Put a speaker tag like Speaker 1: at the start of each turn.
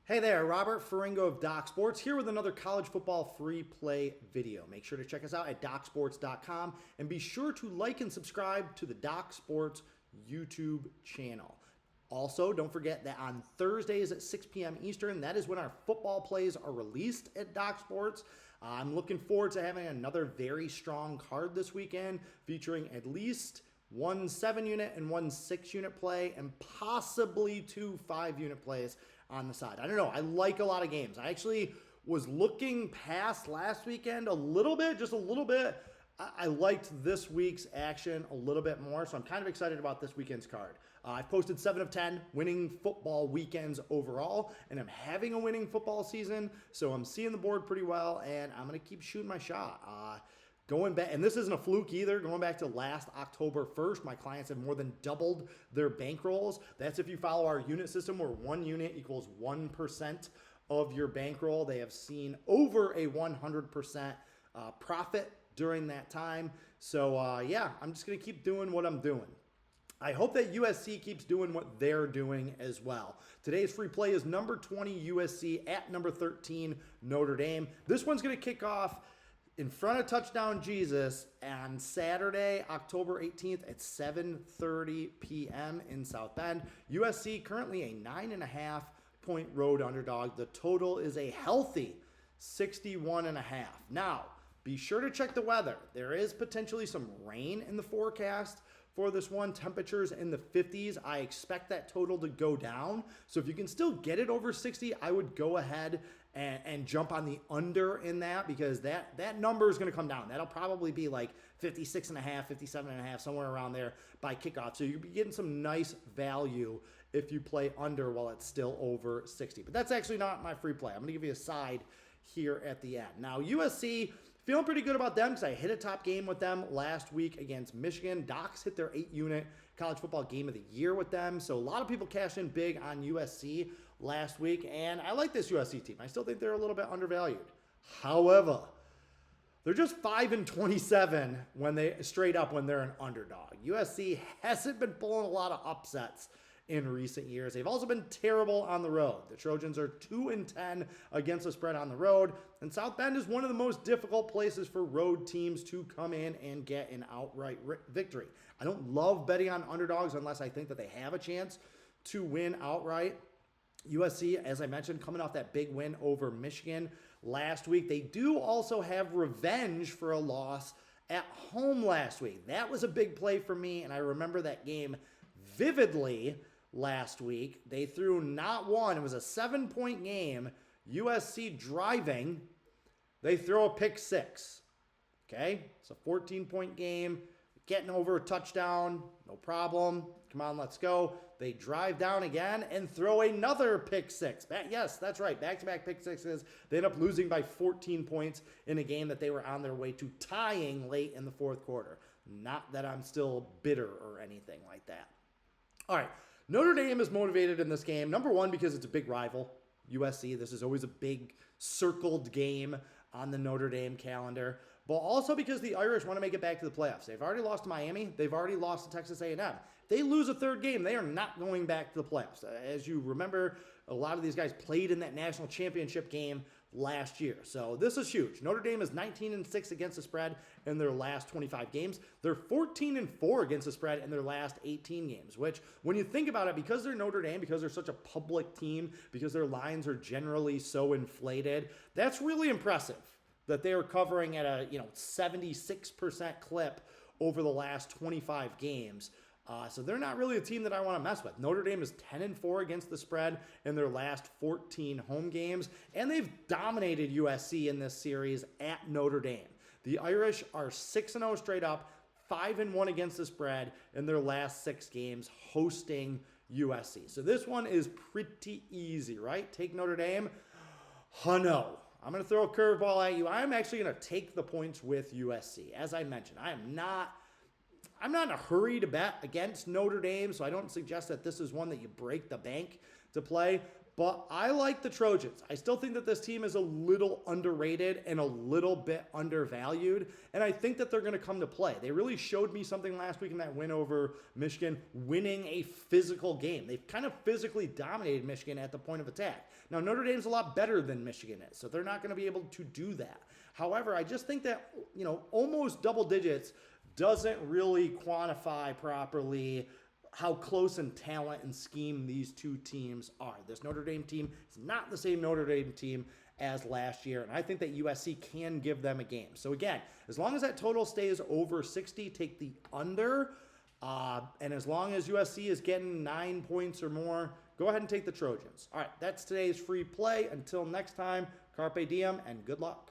Speaker 1: Hey there, Robert Ferringo of DocSports here with another college football free play video. Make sure to check us out at DocSports.com and be sure to like and subscribe to the DocSports YouTube channel. Also, don't forget that on Thursdays at 6 p.m. Eastern, that is when our football plays are released at DocSports. I'm looking forward to having another very strong card this weekend featuring at least one 7-unit and one 6-unit play and possibly two 5-unit plays on the side. I don't know. I like a lot of games. I actually was looking past last weekend a little bit, just a little bit. I liked this week's action a little bit more, so I'm kind of excited about this weekend's card. I've posted 7 of 10 winning football weekends overall, and I'm having a winning football season, so I'm seeing the board pretty well, and I'm going to keep shooting my shot. Going back, and this isn't a fluke either, going back to last October 1st, my clients have more than doubled their bankrolls. That's if you follow our unit system where 1 unit equals 1% of your bankroll. They have seen over a 100% profit during that time. So yeah, I'm just going to keep doing what I'm doing. I hope that USC keeps doing what they're doing as well. Today's free play is number 20 USC at number 13 Notre Dame. This one's going to kick off in front of Touchdown Jesus on Saturday, October 18th at 7:30 p.m. in South Bend. USC currently a 9.5-point road underdog. The total is a healthy 61.5. Now, be sure to check the weather. There is potentially some rain in the forecast for this one. Temperatures in the 50s. I expect that total to go down. So if you can still get it over 60, I would go ahead and jump on the under in that, because that number is going to come down. That'll probably be like 56.5, 57.5, somewhere around there by kickoff. So you'll be getting some nice value if you play under while it's still over 60. But that's actually not my free play. I'm going to give you a side here at the end. Now, USC, feeling pretty good about them because I hit a top game with them last week against Michigan. Docs hit their 8-unit college football game of the year with them. So a lot of people cashed in big on USC last week, and I like this USC team. I still think they're a little bit undervalued. However, they're just 5-27 when they're an underdog. USC hasn't been pulling a lot of upsets in recent years. They've also been terrible on the road. The Trojans are 2-10 against the spread on the road, and South Bend is one of the most difficult places for road teams to come in and get an outright victory. I don't love betting on underdogs unless I think that they have a chance to win outright. USC, as I mentioned, coming off that big win over Michigan last week. They do also have revenge for a loss at home last week. That was a big play for me, and I remember that game vividly last week. They threw not one. It was a 7-point game. USC driving. They throw a pick 6. Okay? It's a 14-point game. Getting over a touchdown. No problem. Come on, let's go. They drive down again and throw another pick 6. Yes, that's right. Back-to-back pick 6s. They end up losing by 14 points in a game that they were on their way to tying late in the fourth quarter. Not that I'm still bitter or anything like that. All right, Notre Dame is motivated in this game. Number one, because it's a big rival, USC. This is always a big circled game on the Notre Dame calendar. But also because the Irish want to make it back to the playoffs. They've already lost to Miami. They've already lost to Texas A&M. They lose a third game, they are not going back to the playoffs. As you remember, a lot of these guys played in that national championship game last year. So this is huge. Notre Dame is 19-6 against the spread in their last 25 games. They're 14-4 against the spread in their last 18 games, which when you think about it, because they're Notre Dame, because they're such a public team, because their lines are generally so inflated, that's really impressive that they are covering at a 76% clip over the last 25 games. So they're not really a team that I want to mess with. Notre Dame is 10-4 against the spread in their last 14 home games, and they've dominated USC in this series at Notre Dame. The Irish are 6-0 straight up, 5-1 against the spread in their last 6 games hosting USC. So this one is pretty easy, right? Take Notre Dame. No. I'm going to throw a curveball at you. I'm actually going to take the points with USC. As I mentioned, I'm not in a hurry to bet against Notre Dame, so I don't suggest that this is one that you break the bank to play. But I like the Trojans. I still think that this team is a little underrated and a little bit undervalued. And I think that they're going to come to play. They really showed me something last week in that win over Michigan, winning a physical game. They've kind of physically dominated Michigan at the point of attack. Now, Notre Dame's a lot better than Michigan is, so they're not going to be able to do that. However, I just think that, almost double digits doesn't really quantify properly how close in talent and scheme these two teams are. This Notre Dame team is not the same Notre Dame team as last year, and I think that USC can give them a game. So again, as long as that total stays over 60, take the under, and as long as USC is getting 9 points or more, go ahead and take the Trojans. All right, that's today's free play. Until next time, carpe diem and good luck.